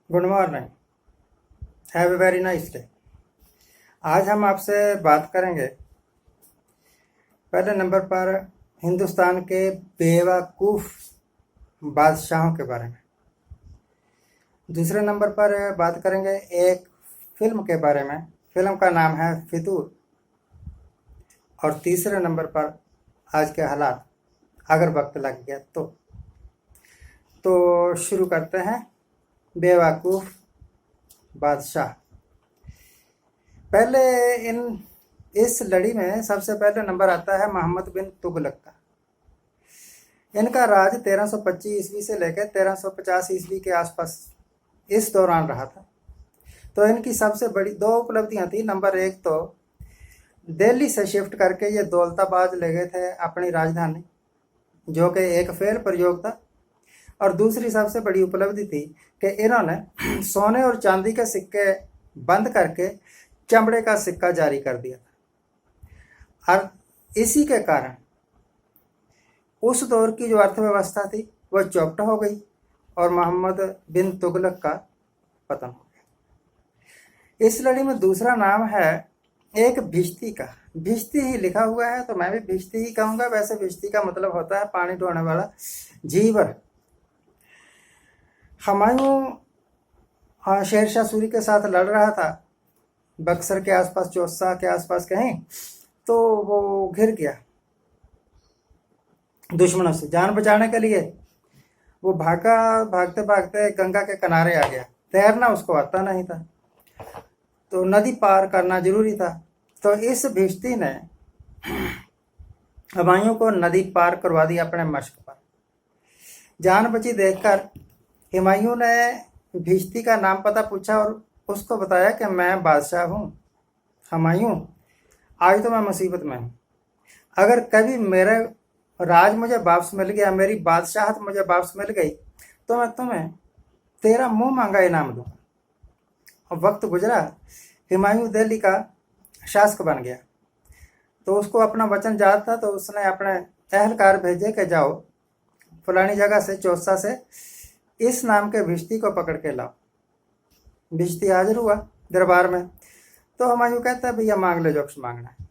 Good morning. Have a very nice day. आज हम आपसे बात करेंगे पहले नंबर पर हिंदुस्तान के बेवकूफ़ बादशाहों के बारे में। दूसरे नंबर पर बात करेंगे एक फिल्म के बारे में। फिल्म का नाम है फितूर। और तीसरे नंबर पर आज के हालात, अगर वक्त लग गया तो शुरू करते हैं। बेवकूफ़ बादशाह। पहले इस लड़ी में सबसे पहले नंबर आता है मोहम्मद बिन तुगलक का। इनका राज 1325 ईस्वी से लेकर 1350 ईस्वी के आसपास इस दौरान रहा था। तो इनकी सबसे बड़ी दो उपलब्धियां थी। नंबर एक तो दिल्ली से शिफ्ट करके ये दौलताबाद ले गए थे अपनी राजधानी, जो कि एक फेल प्रयोग था। और दूसरी सबसे बड़ी उपलब्धि थी कि इन्होंने सोने और चांदी के सिक्के बंद करके चमड़े का सिक्का जारी कर दिया था। और इसी के कारण उस दौर की जो अर्थव्यवस्था थी वह चौपट हो गई और मोहम्मद बिन तुगलक का पतन हो गया। इस लड़ी में दूसरा नाम है एक भिश्ती का। भिश्ती ही लिखा हुआ है तो मैं भी भिश्ती ही कहूँगा। वैसे भिश्ती का मतलब होता है पानी ढोने वाला झीवर। हुमायूं शेरशाह सूरी के साथ लड़ रहा था बक्सर के आसपास, चौसा के आसपास कहीं। तो वो घिर गया दुश्मनों से। जान बचाने के लिए वो भागा, भागते भागते गंगा के किनारे आ गया। तैरना उसको आता नहीं था, तो नदी पार करना जरूरी था। तो इस भिश्ती ने हुमायूं को नदी पार करवा दी अपने मश्क पर। जान बची देखकर हुमायूं ने भिश्ती का नाम पता पूछा और उसको बताया कि मैं बादशाह हूँ। हुमायूं, आज तो मैं मुसीबत में हूँ। अगर कभी मेरा राज मुझे वापस मिल गया, मेरी बादशाहत मुझे वापस मिल गई, तो मैं तुम्हें तेरा मुंह मांगा इनाम दूंगा। और वक्त गुजरा, हुमायूं दिल्ली का शासक बन गया। तो उसको अपना वचन याद था, तो उसने अपने अहलकार भेजे कि जाओ फलानी जगह से, चौसा से, इस नाम के भिश्ती को पकड़ के लाओ। भिश्ती हाजिर हुआ दरबार में। तो हुमायूं कहता है भैया मांग ले जो कुछ मांगना है।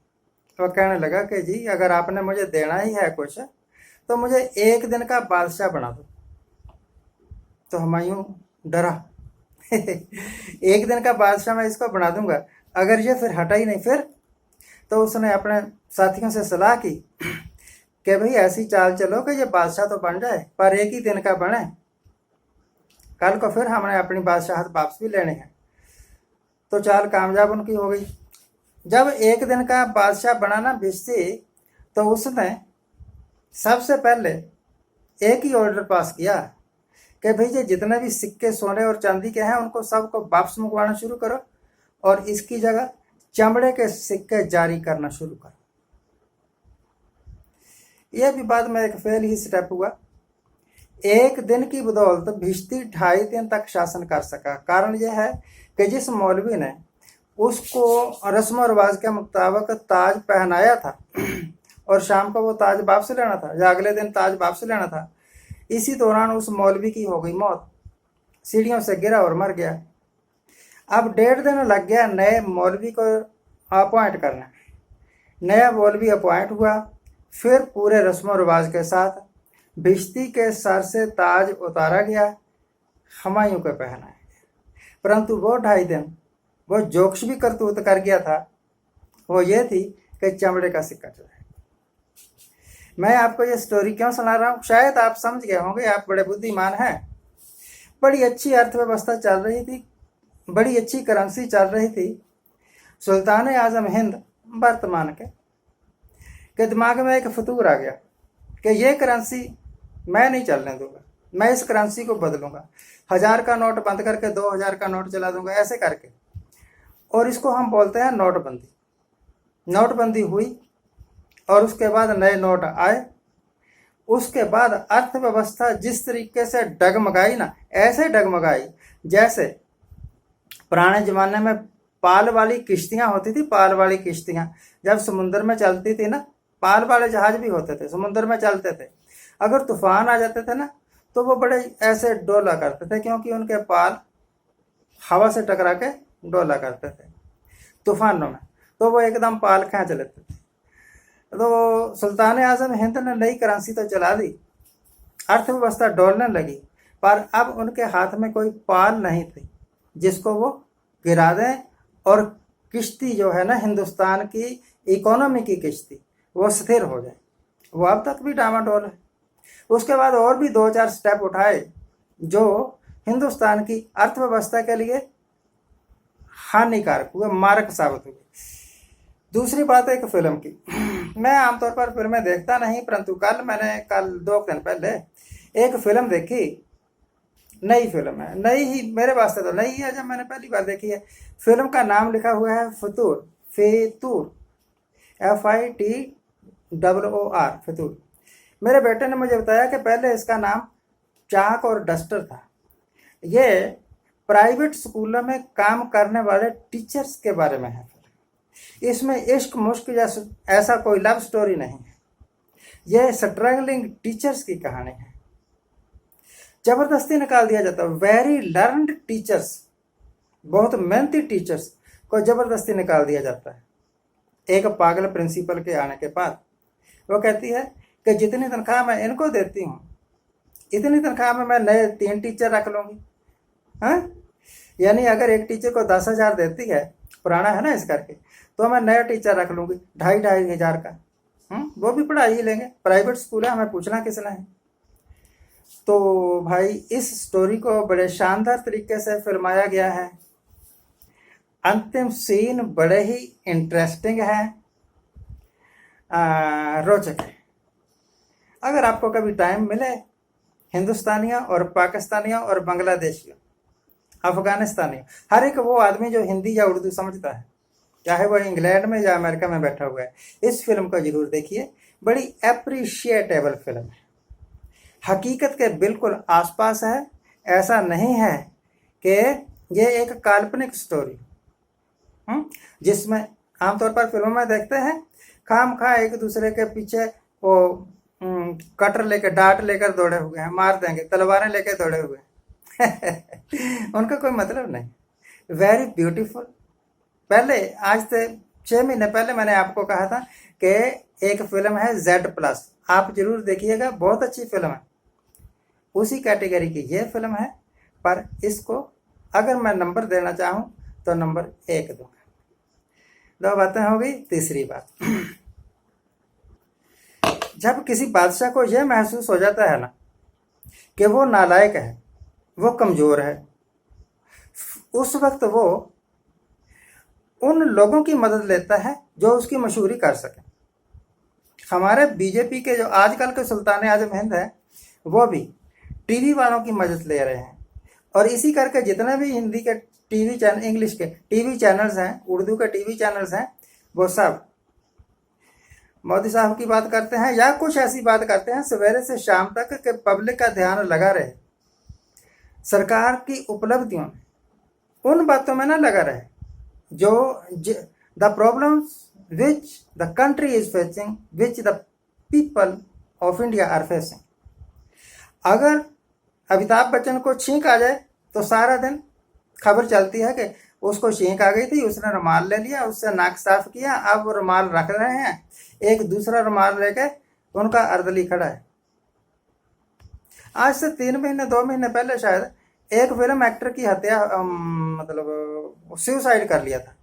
तो कहने लगा कि जी अगर आपने मुझे देना ही है कुछ तो मुझे एक दिन का बादशाह बना दो। तो हुमायूं डरा एक दिन का बादशाह मैं इसको बना दूंगा, अगर ये फिर हटा ही नहीं फिर। तो उसने अपने साथियों से सलाह की कि भाई ऐसी चाल चलो कि ये बादशाह तो बन जाए पर एक ही दिन का बने, कल को फिर हमने अपनी बादशाहत वापस भी लेने हैं। तो चाल कामयाब उनकी हो गई। जब एक दिन का बादशाह बना ना भिश्ती, तो उसने सबसे पहले एक ही ऑर्डर पास किया कि भाई ये जितने भी सिक्के सोने और चांदी के हैं उनको सबको वापस मंगवाना शुरू करो और इसकी जगह चमड़े के सिक्के जारी करना शुरू करो। यह भी बाद में एक फेल ही स्टेप हुआ। एक दिन की बदौलत भिश्ती 2.5 दिन तक शासन कर सका। कारण यह है कि जिस मौलवी ने उसको रस्म और रिवाज के मुताबिक ताज पहनाया था और शाम को वो ताज वापस लेना था या अगले दिन ताज वापस लेना था, इसी दौरान उस मौलवी की हो गई मौत। सीढ़ियों से गिरा और मर गया। अब 1.5 दिन लग गया नए मौलवी को अपॉइंट करना। नया मौलवी अपॉइंट हुआ, फिर पूरे रस्म और रिवाज के साथ भिश्ती के सर से ताज उतारा गया, हुमायूं को पहनाया गया। परंतु वो 2.5 दिन वो जोक्स भी करतूत कर गया था। वो ये थी कि चमड़े का सिक्का चुराया। मैं आपको ये स्टोरी क्यों सुना रहा हूँ, शायद आप समझ गए होंगे, आप बड़े बुद्धिमान हैं। बड़ी अच्छी अर्थव्यवस्था चल रही थी, बड़ी अच्छी करेंसी चल रही थी। सुल्तान आजम हिंद वर्तमान के दिमाग में एक फतूर आ गया कि ये करेंसी मैं नहीं चलने दूंगा, मैं इस करेंसी को बदलूंगा। 1000 का नोट बंद करके 2000 का नोट चला दूंगा, ऐसे करके। और इसको हम बोलते हैं नोटबंदी। नोटबंदी हुई और उसके बाद नए नोट आए। उसके बाद अर्थव्यवस्था जिस तरीके से डगमगाई ना, ऐसे डगमगाई जैसे पुराने जमाने में पाल वाली किश्तियां होती थी। पाल वाली किश्तियां जब समुद्र में चलती थी ना, पाल वाले जहाज भी होते थे, समुद्र में चलते थे। अगर तूफान आ जाते थे ना तो वो बड़े ऐसे डोला करते थे, क्योंकि उनके पाल हवा से टकरा के डोला करते थे तूफानों में, तो वो एकदम पाल खींच लेते थे। तो सुल्तान आजम हिंद ने नई करेंसी तो चला दी, अर्थव्यवस्था डोलने लगी, पर अब उनके हाथ में कोई पाल नहीं थी जिसको वो गिरा दें और किश्ती जो है ना हिंदुस्तान की इकोनॉमी की किश्ती वो स्थिर हो जाए। वो अब तक भी डामाडोल है। उसके बाद और भी 2-4 स्टेप उठाए जो हिंदुस्तान की अर्थव्यवस्था के लिए हानिकारक हुए, मारक साबित हुए। दूसरी बात एक फिल्म की। मैं आमतौर पर फिल्में देखता नहीं, परंतु कल 2 दिन पहले एक फिल्म देखी। नई फिल्म है, नई ही मेरे वास्ते तो नई है, जब मैंने पहली बार देखी है। फिल्म का नाम लिखा हुआ है फितूर, फितूर, FITOOR, फितूर। मेरे बेटे ने मुझे बताया कि पहले इसका नाम चाक और डस्टर था। ये प्राइवेट स्कूलों में काम करने वाले टीचर्स के बारे में है। इसमें इश्क मुश्क या ऐसा कोई लव स्टोरी नहीं है, यह स्ट्रगलिंग टीचर्स की कहानी है। जबरदस्ती निकाल दिया जाता है। वेरी लर्नड टीचर्स, बहुत मेहनती टीचर्स को जबरदस्ती निकाल दिया जाता है। एक पागल प्रिंसिपल के आने के बाद वो कहती है कि जितनी तनख्वाह मैं इनको देती हूँ, इतनी तनख्वाह में मैं नए 3 टीचर रख लूँगी। हाँ, यानी अगर एक टीचर को 10,000 देती है, पुराना है ना इस करके, तो मैं नया टीचर रख लूँगी 2,500 का। वो भी पढ़ाई ही लेंगे, प्राइवेट स्कूल है, हमें पूछना किसने है। तो भाई इस स्टोरी को बड़े शानदार तरीके से फिल्माया गया है। अंतिम सीन बड़े ही इंटरेस्टिंग है, रोचक है। अगर आपको कभी टाइम मिले, हिंदुस्तानियों और पाकिस्तानियों और बांग्लादेशियों, अफगानिस्तानियों, हर एक वो आदमी जो हिंदी या उर्दू समझता है, चाहे वो इंग्लैंड में या अमेरिका में बैठा हुआ है, इस फिल्म को जरूर देखिए। बड़ी अप्रिशिएटेबल फिल्म है, हकीकत के बिल्कुल आसपास है। ऐसा नहीं है कि ये एक काल्पनिक स्टोरी, जिसमें आमतौर पर फिल्मों में देखते हैं खाम खा एक दूसरे के पीछे वो कटर लेकर, डांट लेकर दौड़े हुए हैं, मार देंगे, तलवारें लेकर दौड़े हुए हैं। उनका कोई मतलब नहीं। Very beautiful. पहले आज से 6 महीने पहले मैंने आपको कहा था कि एक फिल्म है Z+, आप जरूर देखिएगा, बहुत अच्छी फिल्म है। उसी कैटेगरी की ये फिल्म है, पर इसको अगर मैं नंबर देना चाहूँ तो नंबर 1 दूंगा। 2 बातें हो गई। तीसरी बात, जब किसी बादशाह को यह महसूस हो जाता है ना कि वो नालायक है, वो कमज़ोर है, उस वक्त वो उन लोगों की मदद लेता है जो उसकी मशहूरी कर सके। हमारे बीजेपी के जो आजकल के सुल्तान आजम हिंद है, वो भी टीवी वालों की मदद ले रहे हैं। और इसी करके जितने भी हिंदी के टीवी चैनल, इंग्लिश के टीवी चैनल्स हैं, उर्दू के टीवी चैनल्स हैं, वो सब मोदी साहब की बात करते हैं या कुछ ऐसी बात करते हैं सवेरे से शाम तक कि पब्लिक का ध्यान लगा रहे सरकार की उपलब्धियों में, उन बातों में ना लगा रहे जो the problems which the country is facing, which the people of India are facing. अगर अमिताभ बच्चन को छींक आ जाए तो सारा दिन खबर चलती है कि उसको छींक आ गई थी, उसने रुमाल ले लिया, उससे नाक साफ किया, अब वो रुमाल रख रहे हैं, एक दूसरा रुमाल लेके उनका अर्दली खड़ा है। आज से 3 महीने 2 महीने पहले शायद एक फिल्म एक्टर की हत्या, मतलब सुसाइड कर लिया था,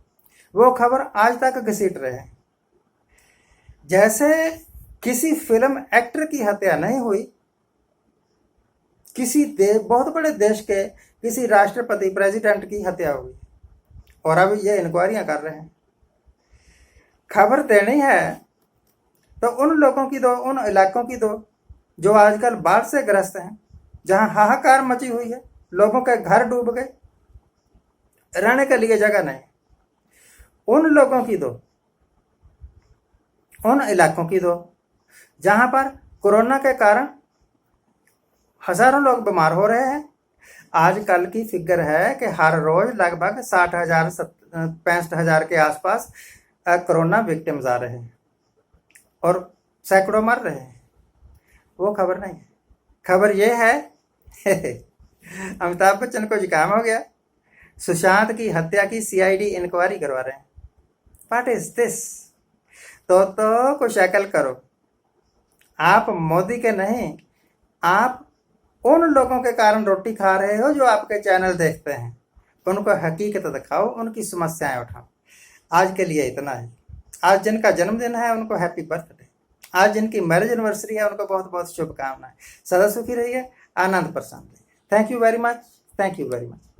वो खबर आज तक घसीट रहे हैं। जैसे किसी फिल्म एक्टर की हत्या नहीं हुई, किसी बहुत बड़े देश के किसी राष्ट्रपति, प्रेसिडेंट की हत्या हुई, और अब ये इंक्वायरियां कर रहे हैं। खबर देनी है तो उन लोगों की दो, उन इलाकों की दो जो आजकल बाढ़ से ग्रस्त हैं, जहां हाहाकार मची हुई है, लोगों के घर डूब गए, रहने के लिए जगह नहीं। उन लोगों की दो, उन इलाकों की दो जहां पर कोरोना के कारण हजारों लोग बीमार हो रहे हैं। आजकल की फिगर है कि हर रोज लगभग 60,000 65,000 के आसपास कोरोना विक्टिम्स आ रहे हैं और सैकड़ों मर रहे हैं। वो खबर नहीं है। खबर ये है अमिताभ बच्चन को जुकाम हो गया, सुशांत की हत्या की सीआईडी इंक्वायरी करवा रहे हैं। What is this? तो को शक्ल करो। आप मोदी के नहीं, आप उन लोगों के कारण रोटी खा रहे हो जो आपके चैनल देखते हैं। उनको हकीकत दिखाओ, उनकी समस्याएं उठाओ। आज के लिए इतना ही। आज जिनका जन्मदिन है उनको हैप्पी बर्थडे। आज जिनकी मैरिज एनिवर्सरी है उनको बहुत बहुत शुभकामनाएं। सदा सुखी रहिए, आनंद प्रसन्न रहिए। Thank you very much. Thank you very much.